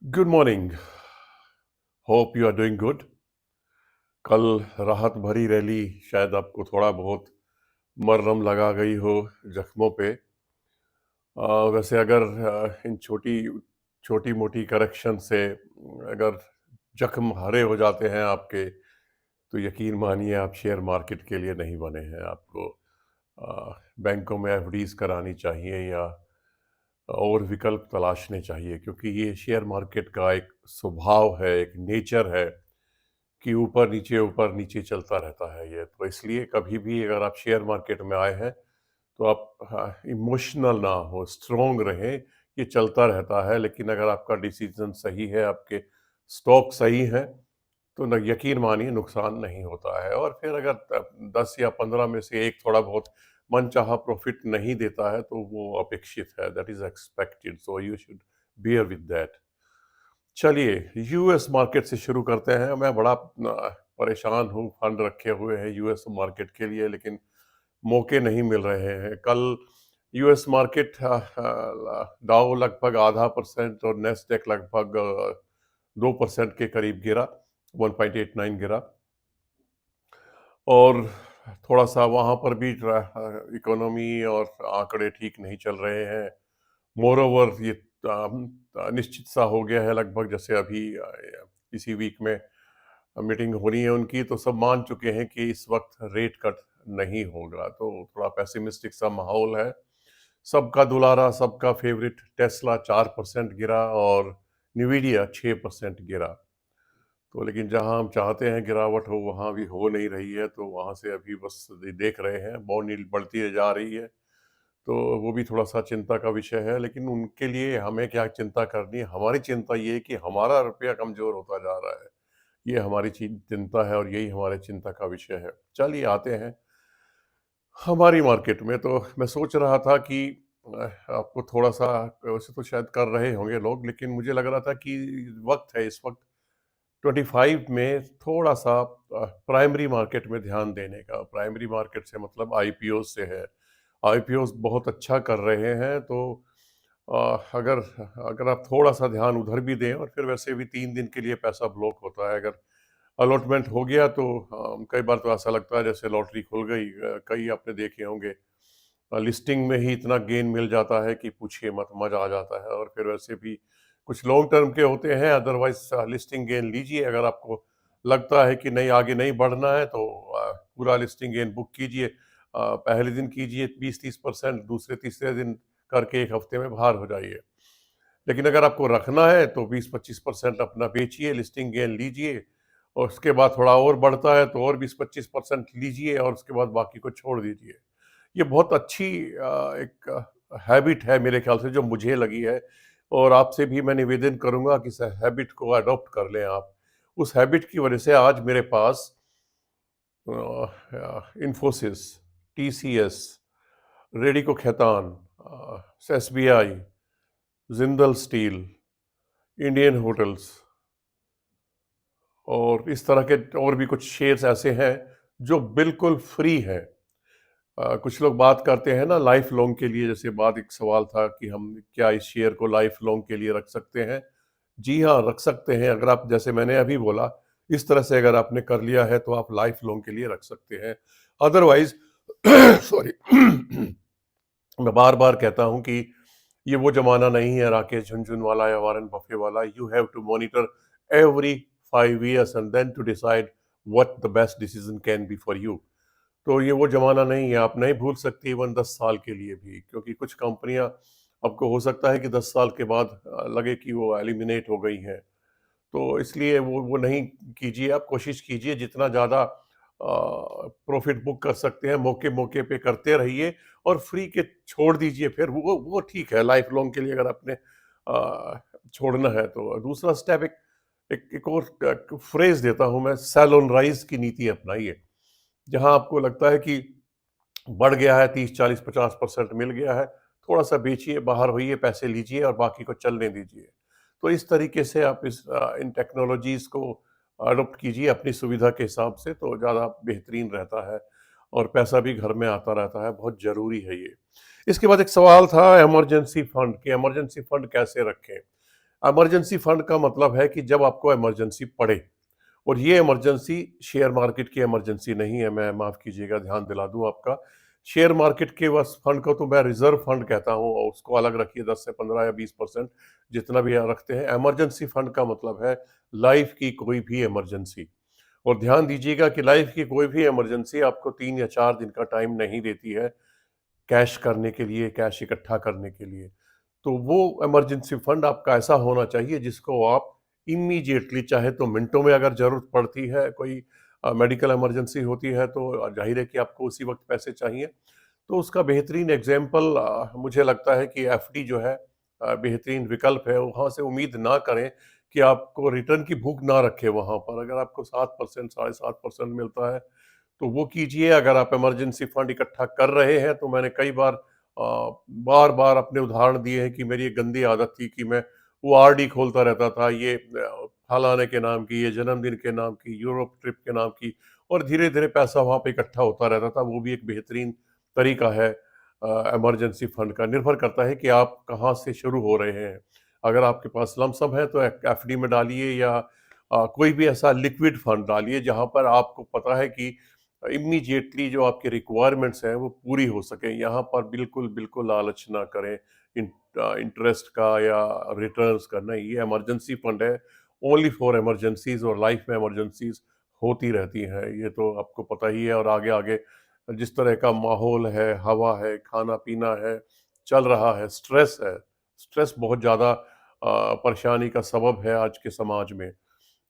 Good morning. Hope you are doing good. कल राहत भरी रैली शायद आपको थोड़ा बहुत मरहम लगा गई हो जख्मों पे। वैसे अगर इन छोटी छोटी मोटी करेक्शन से अगर जख्म हरे हो जाते हैं आपके, तो यकीन मानिए आप शेयर मार्केट के लिए नहीं बने हैं। आपको बैंकों में एफडीज करानी चाहिए या और विकल्प तलाशने चाहिए, क्योंकि ये शेयर मार्केट का एक स्वभाव है, एक नेचर है कि ऊपर नीचे चलता रहता है ये। तो इसलिए कभी भी अगर आप शेयर मार्केट में आए हैं तो आप इमोशनल ना हो, स्ट्रोंग रहें। ये चलता रहता है, लेकिन अगर आपका डिसीजन सही है, आपके स्टॉक सही हैं, तो न यकीन मानिए नुकसान नहीं होता है। और फिर अगर 10 या 15 में से एक थोड़ा बहुत मनचाहा प्रॉफिट नहीं देता है तो वो अपेक्षित है, that is expected, so you should bear with that. चलिए यूएस मार्केट से शुरू करते हैं। मैं बड़ा परेशान हूँ, फंड रखे हुए हैं यूएस मार्केट के लिए, लेकिन मौके नहीं मिल रहे हैं। कल यूएस मार्केट डाउ लगभग ½ % और नेस्डेक लगभग 2% के करीब गिरा, 1.89 गिरा। और थोड़ा सा वहाँ पर भी इकोनॉमी और आंकड़े ठीक नहीं चल रहे हैं। मोर ओवर ये निश्चित सा हो गया है लगभग, जैसे अभी इसी वीक में मीटिंग हो रही है उनकी, तो सब मान चुके हैं कि इस वक्त रेट कट नहीं होगा। तो थोड़ा पेसिमिस्टिक सा माहौल है। सबका दुलारा, सबका फेवरेट टेस्ला 4% गिरा और निवीडिया 6% गिरा। तो लेकिन जहां हम चाहते हैं गिरावट हो, वहां भी हो नहीं रही है। तो वहां से अभी बस देख रहे हैं, बॉन्ड यील्ड बढ़ती जा रही है। तो वो भी थोड़ा सा चिंता का विषय है। लेकिन उनके लिए हमें क्या चिंता करनी है? हमारी चिंता ये है कि हमारा रुपया कमजोर होता जा रहा है। ये हमारी चिंता है और यही हमारे चिंता का विषय है। चलिए आते हैं हमारी मार्केट में। तो मैं सोच रहा था कि आपको थोड़ा सा, वैसे तो शायद कर रहे होंगे लोग, लेकिन मुझे लग रहा था कि वक्त है इस वक्त 25 में थोड़ा सा प्राइमरी मार्केट में ध्यान देने का। प्राइमरी मार्केट से मतलब आईपीओ से है। आईपीओ बहुत अच्छा कर रहे हैं। तो अगर अगर आप थोड़ा सा ध्यान उधर भी दें, और फिर वैसे भी 3 दिन के लिए पैसा ब्लॉक होता है। अगर अलॉटमेंट हो गया तो कई बार तो ऐसा लगता है जैसे लॉटरी खुल गई। कई आपने देखे होंगे, लिस्टिंग में ही इतना गेन मिल जाता है कि पूछिए मत, मजा आ जाता है। और फिर वैसे भी कुछ लॉन्ग टर्म के होते हैं। अदरवाइज लिस्टिंग गेन लीजिए। अगर आपको लगता है कि नहीं आगे नहीं बढ़ना है तो पूरा लिस्टिंग गेन बुक कीजिए। पहले दिन कीजिए 20-30%, दूसरे तीसरे दिन करके एक हफ्ते में बाहर हो जाइए। लेकिन अगर आपको रखना है तो 20-25% अपना बेचिए, लिस्टिंग गेन लीजिए, और उसके बाद थोड़ा और बढ़ता है तो और 20-25% लीजिए, और उसके बाद बाकी को छोड़ दीजिए। ये बहुत अच्छी एक हैबिट है मेरे ख्याल से, जो मुझे लगी है। और आपसे भी मैं निवेदन करूंगा कि इस हैबिट को अडॉप्ट कर लें आप। उस हैबिट की वजह से आज मेरे पास Infosys, TCS, Radico Khaitan, SBI, Jindal steel, Indian hotels और इस तरह के और भी कुछ शेयर्स ऐसे हैं जो बिल्कुल फ्री हैं। कुछ लोग बात करते हैं ना लाइफ लॉन्ग के लिए, जैसे बात एक सवाल था कि हम क्या इस शेयर को लाइफ लॉन्ग के लिए रख सकते हैं। जी हाँ, रख सकते हैं। अगर आप, जैसे मैंने अभी बोला, इस तरह से अगर आपने कर लिया है तो आप लाइफ लॉन्ग के लिए रख सकते हैं। अदरवाइज सॉरी मैं बार बार कहता हूं कि ये वो जमाना नहीं है राकेश झुनझुनवाला या वारन बफे वाला। You have to monitor every 5 years and then to decide what the best decision can be for you. तो ये वो जमाना नहीं है। आप नहीं भूल सकते इवन 10 साल के लिए भी, क्योंकि कुछ कंपनियां आपको हो सकता है कि 10 साल के बाद लगे कि वो एलिमिनेट हो गई हैं। तो इसलिए वो नहीं कीजिए। आप कोशिश कीजिए जितना ज़्यादा प्रॉफिट बुक कर सकते हैं, मौके मौके पे करते रहिए, और फ्री के छोड़ दीजिए। फिर वो ठीक है लाइफ लॉन्ग के लिए, अगर आपने छोड़ना है तो। दूसरा स्टेप, एक और फ्रेज देता हूं मैं, सेल ऑन राइज की नीति अपनाइए। जहां आपको लगता है कि बढ़ गया है, 30-40-50% मिल गया है, थोड़ा सा बेचिए, बाहर होइए, पैसे लीजिए और बाकी को चलने दीजिए। तो इस तरीके से आप इन टेक्नोलॉजीज को अडॉप्ट कीजिए अपनी सुविधा के हिसाब से, तो ज़्यादा बेहतरीन रहता है। और पैसा भी घर में आता रहता है, बहुत ज़रूरी है ये। इसके बाद एक सवाल था इमरजेंसी फंड कि इमरजेंसी फंड कैसे रखें। इमरजेंसी फंड का मतलब है कि जब आपको इमरजेंसी पड़े, और ये इमरजेंसी शेयर मार्केट की इमरजेंसी नहीं है, मैं माफ़ कीजिएगा ध्यान दिला दूँ आपका। शेयर मार्केट के बस फंड को तो मैं रिज़र्व फंड कहता हूँ, और उसको अलग रखिए 10 से 15 या 20% जितना भी यहाँ रखते हैं। इमरजेंसी फंड का मतलब है लाइफ़ की कोई भी इमरजेंसी। और ध्यान दीजिएगा कि लाइफ़ की कोई भी इमरजेंसी आपको 3 या 4 दिन का टाइम नहीं देती है कैश करने के लिए, कैश इकट्ठा करने के लिए। तो वो इमरजेंसी फंड आपका ऐसा होना चाहिए जिसको आप इमीडिएटली, चाहे तो मिनटों में अगर ज़रूरत पड़ती है, कोई मेडिकल इमरजेंसी होती है तो ज़ाहिर है कि आपको उसी वक़्त पैसे चाहिए। तो उसका बेहतरीन एग्ज़ाम्पल मुझे लगता है कि एफडी जो है बेहतरीन विकल्प है। वहाँ से उम्मीद ना करें कि आपको रिटर्न की भूख ना रखे वहाँ पर। अगर आपको 7% साढ़े 7% मिलता है तो वो कीजिए। अगर आप इमरजेंसी फंड इकट्ठा कर रहे हैं तो मैंने कई बार बार-बार अपने उदाहरण दिए हैं कि मेरी एक गंदी आदत थी कि मैं वो आरडी खोलता रहता था, ये फलाने के नाम की, ये जन्मदिन के नाम की, यूरोप ट्रिप के नाम की, और धीरे-धीरे पैसा वहाँ पे इकट्ठा होता रहता था। वो भी एक बेहतरीन तरीका है इमरजेंसी फंड का। निर्भर करता है कि आप कहाँ से शुरू हो रहे हैं। अगर आपके पास लमसम है तो एक एफडी में डालिए, या कोई भी ऐसा लिक्विड फंड डालिए जहाँ पर आपको पता है कि इमीडिएटली जो आपकी रिक्वायरमेंट्स हैं वो पूरी हो सकें। यहाँ पर बिल्कुल, बिल्कुल लालच ना करें इंटरेस्ट का या रिटर्न्स का। नहीं, ये इमरजेंसी फंड है, ओनली फॉर इमरजेंसीज़, और लाइफ में इमरजेंसीज़ होती रहती हैं, ये तो आपको पता ही है। और आगे-आगे जिस तरह का माहौल है, हवा है, खाना-पीना है, चल रहा है, स्ट्रेस है, स्ट्रेस बहुत ज़्यादा परेशानी का सबब है आज के समाज में।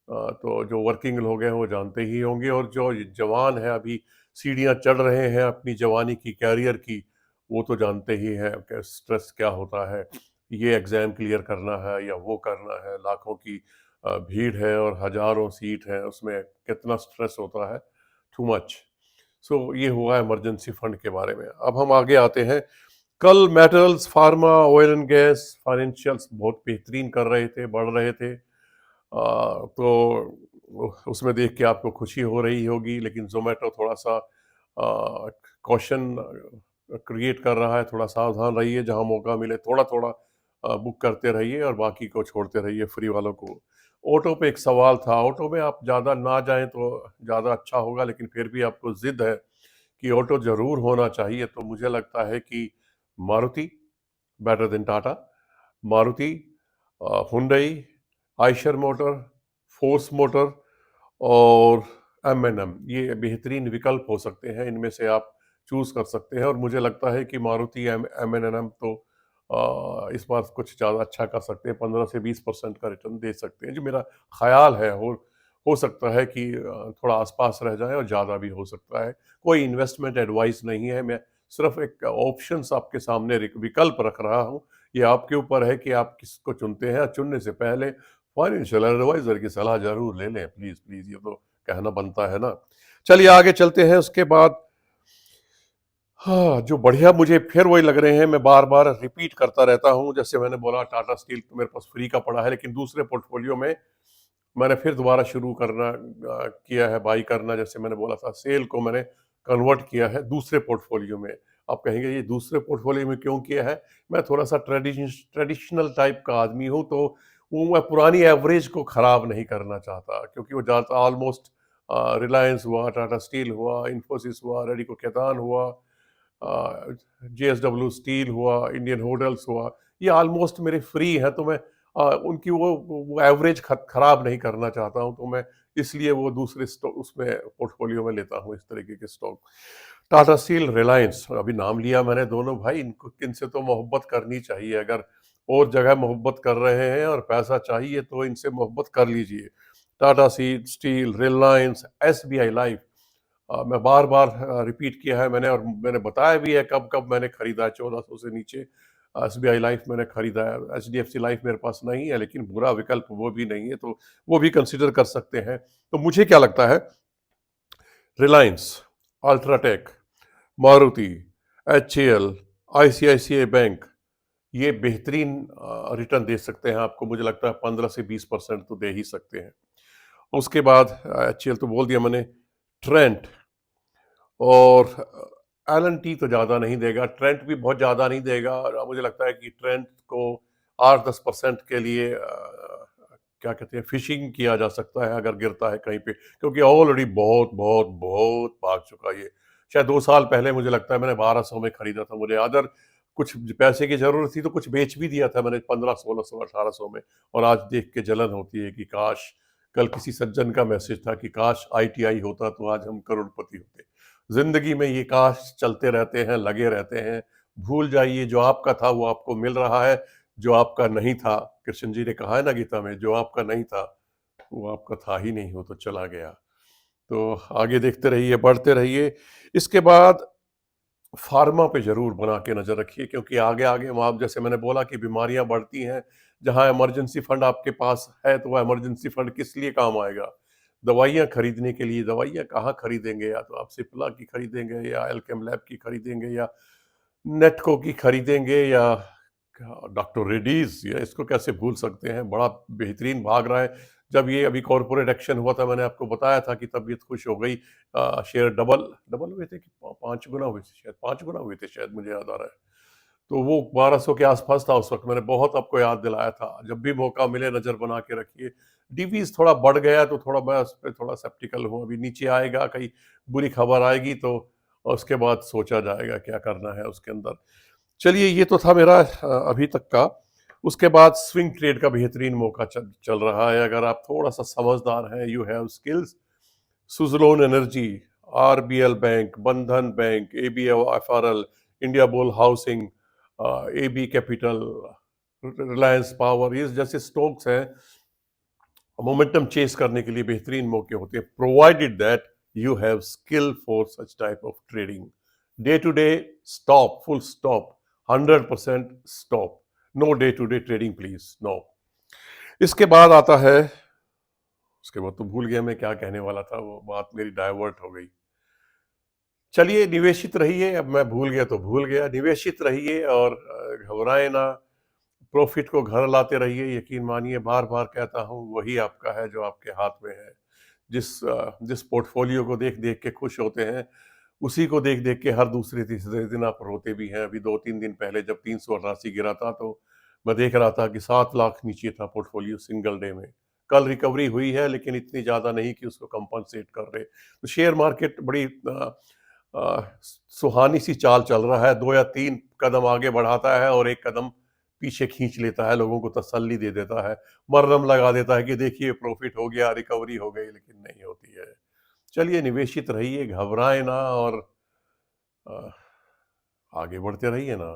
तो जो वर्किंग लोग हैं वो जानते ही होंगे, और जो जवान है अभी सीढ़ियाँ चढ़ रहे हैं अपनी जवानी की, कैरियर की, वो तो जानते ही हैं कि स्ट्रेस क्या होता है। ये एग्ज़ाम क्लियर करना है या वो करना है, लाखों की भीड़ है और हज़ारों सीट हैं, उसमें कितना स्ट्रेस होता है, टू मच। सो ये हुआ इमरजेंसी फंड के बारे में। अब हम आगे आते हैं। कल metals, pharma, oil and gas, financials बहुत बेहतरीन कर रहे थे, बढ़ रहे थे। तो उसमें देख के आपको खुशी हो रही होगी, लेकिन ज़ोमैटो थोड़ा-सा कॉशन क्रिएट कर रहा है। थोड़ा सावधान रहिए, जहाँ मौका मिले थोड़ा-थोड़ा बुक करते रहिए और बाकी को छोड़ते रहिए फ्री वालों को। ऑटो पे एक सवाल था, ऑटो में आप ज़्यादा ना जाएँ तो ज़्यादा अच्छा होगा, लेकिन फिर भी आपको ज़िद है कि ऑटो ज़रूर होना चाहिए, तो मुझे लगता है कि Maruti better than Tata. Maruti, Hyundai, Eicher Motor, Force Motor और एम&एम, ये बेहतरीन विकल्प हो सकते हैं। इनमें से आप चूज़ कर सकते हैं, और मुझे लगता है कि मारुति एम&एम तो इस बार कुछ ज़्यादा अच्छा कर सकते हैं, 15 से 20% का रिटर्न दे सकते हैं, जो मेरा ख़्याल है। हो सकता है कि थोड़ा आस-पास रह जाए और ज़्यादा भी हो सकता है। कोई इन्वेस्टमेंट एडवाइस नहीं है, मैं सिर्फ़ एक ऑप्शंस आपके सामने विकल्प रख रहा हूँ। ये आपके ऊपर है कि आप किसको चुनते हैं। चुनने से पहले फाइनेंशियल एडवाइज़र की सलाह ज़रूर ले लें, प्लीज़, प्लीज़, ये तो कहना बनता है ना। चलिए आगे चलते हैं, उसके बाद हाँ, जो बढ़िया मुझे फिर वही लग रहे हैं, मैं बार-बार रिपीट करता रहता हूँ। जैसे मैंने बोला टाटा स्टील तो मेरे पास फ्री का पड़ा है, लेकिन दूसरे पोर्टफोलियो में मैंने फिर दोबारा शुरू करना किया है बाई करना। जैसे मैंने बोला था, सेल को मैंने कन्वर्ट किया है दूसरे पोर्टफोलियो में। आप कहेंगे ये दूसरे पोर्टफोलियो में क्यों किया है? मैं थोड़ा-सा ट्रेडिशनल टाइप का आदमी हूँ, तो वो मैं पुरानी एवरेज को खराब नहीं करना चाहता, क्योंकि वो ज़्यादा ऑलमोस्ट रिलायंस हुआ, टाटा स्टील हुआ, इन्फोसिस हुआ, रेडिको खैतान हुआ, जेएसडब्ल्यू स्टील हुआ, इंडियन होटल्स हुआ, ये ऑलमोस्ट मेरे फ्री हैं, तो मैं उनकी वो एवरेज खराब नहीं करना चाहता हूँ, तो मैं इसलिए वो दूसरे स्टॉक उसमें पोर्टफोलियो में लेता हूँ इस तरीके के स्टॉक। टाटा स्टील, रिलायंस, अभी नाम लिया मैंने दोनों भाई, इनको इनसे तो मोहब्बत करनी चाहिए। अगर और जगह मोहब्बत कर रहे हैं और पैसा चाहिए तो इनसे मोहब्बत कर लीजिए। Tata steel, Reliance, SBI life, मैं बार-बार रिपीट किया है मैंने, और मैंने बताया भी है कब-कब मैंने खरीदा है। 1400 से नीचे एसबीआई लाइफ मैंने खरीदा है। एचडीएफसी लाइफ मेरे पास नहीं है, लेकिन बुरा विकल्प वो भी नहीं है, तो वो भी कंसीडर कर सकते हैं। तो मुझे क्या लगता है, Reliance, UltraTech, Maruti, HAL, ICICI bank, ये बेहतरीन रिटर्न दे सकते हैं आपको। मुझे लगता है 15 से 20% तो दे ही सकते हैं। उसके बाद एचएएल तो बोल दिया मैंने, ट्रेंट और एलन टी तो ज़्यादा नहीं देगा, ट्रेंट भी बहुत ज़्यादा नहीं देगा, और मुझे लगता है कि ट्रेंट को 8-10% के लिए क्या कहते हैं, फिशिंग किया जा सकता है अगर गिरता है कहीं पे, क्योंकि ऑलरेडी बहुत बहुत बहुत भाग चुका है ये। शायद 2 साल पहले मुझे लगता है मैंने 1200 में खरीदा था, मुझे याद है। कुछ पैसे की जरूरत थी तो कुछ बेच भी दिया था मैंने 1500, 1600, 1800 में। और आज देख के जलन होती है कि काश, कल किसी सज्जन का मैसेज था कि काश आईटीआई होता तो आज हम करोड़पति होते। जिंदगी में ये काश चलते रहते हैं, लगे रहते हैं। भूल जाइए, जो आपका था वो आपको मिल रहा है, जो आपका नहीं था, कृष्ण जी ने कहा है ना गीता में, जो आपका नहीं था वो आपका था ही नहीं, वो तो चला गया। तो आगे देखते रहिए, बढ़ते रहिए। इसके बाद फार्मा पे जरूर बना के नजर रखिए, क्योंकि आगे आगे आप, जैसे मैंने बोला कि बीमारियां बढ़ती हैं। जहां इमरजेंसी फंड आपके पास है तो वह इमरजेंसी फंड किस लिए काम आएगा? दवाइयां खरीदने के लिए। दवाइयां कहाँ खरीदेंगे? या तो आप सिप्ला की खरीदेंगे, या एल्केम लैब की खरीदेंगे, या नेटको की खरीदेंगे, या डॉक्टर रेड्डीज, या इसको कैसे भूल सकते हैं, बड़ा बेहतरीन भाग रहा है। जब ये अभी कॉरपोरेट एक्शन हुआ था, मैंने आपको बताया था कि तबीयत खुश हो गई। शेयर डबल डबल हुए थे कि 5 गुना हुए थे, शायद 5 गुना हुए थे, शायद मुझे याद आ रहा है। तो वो 1200 के आसपास था उस वक्त। मैंने बहुत आपको याद दिलाया था, जब भी मौका मिले नजर बना के रखिए। डीवीज थोड़ा बढ़ गया तो थोड़ा मैं उस पर थोड़ा सेप्टिकल हूँ। अभी नीचे आएगा, कहीं बुरी खबर आएगी तो उसके बाद सोचा जाएगा क्या करना है उसके अंदर। चलिए, ये तो था मेरा अभी तक का। उसके बाद स्विंग ट्रेड का बेहतरीन मौका चल रहा है, अगर आप थोड़ा सा समझदार हैं, you have skills. Suzlon energy, RBL bank, Bandhan bank, ABFRL, India bull housing, AB capital, Reliance power, ये जैसे स्टॉक्स हैं, मोमेंटम चेस करने के लिए बेहतरीन मौके होते हैं, provided that you have skill for such type of trading. Day to day stop, full stop, 100% stop. No day to day trading please, no. इसके बाद आता है, उसके बाद तो भूल गया मैं क्या कहने वाला था, वो बात मेरी डाइवर्ट हो गई। चलिए, निवेशित रहिए। अब मैं भूल गया तो भूल गया। निवेशित रहिए और घबराए ना। प्रॉफिट को घर लाते रहिए। यकीन मानिए, बार बार कहता हूँ, वही आपका है जो आपके हाथ में है। जिस पोर्टफोलियो को देख देख के खुश होते हैं, उसी को देख देख के हर दूसरे तीसरे दिन आप रोते भी हैं। अभी 2-3 दिन पहले जब 388 गिरा था, तो मैं देख रहा था कि 7 लाख नीचे था पोर्टफोलियो सिंगल डे में। कल रिकवरी हुई है, लेकिन इतनी ज्यादा नहीं कि उसको कंपनसेट कर रहे। तो शेयर मार्केट बड़ी सुहानी सी चाल चल रहा है। 2 या 3 कदम आगे बढ़ाता है और 1 कदम पीछे खींच लेता है, लोगों को तसल्ली दे देता है, मरहम लगा देता है कि देखिए प्रॉफिट हो गया, रिकवरी हो गई, लेकिन नहीं होती है। चलिए, निवेशित रहिए, घबराए ना, और अ, आगे बढ़ते रहिए ना।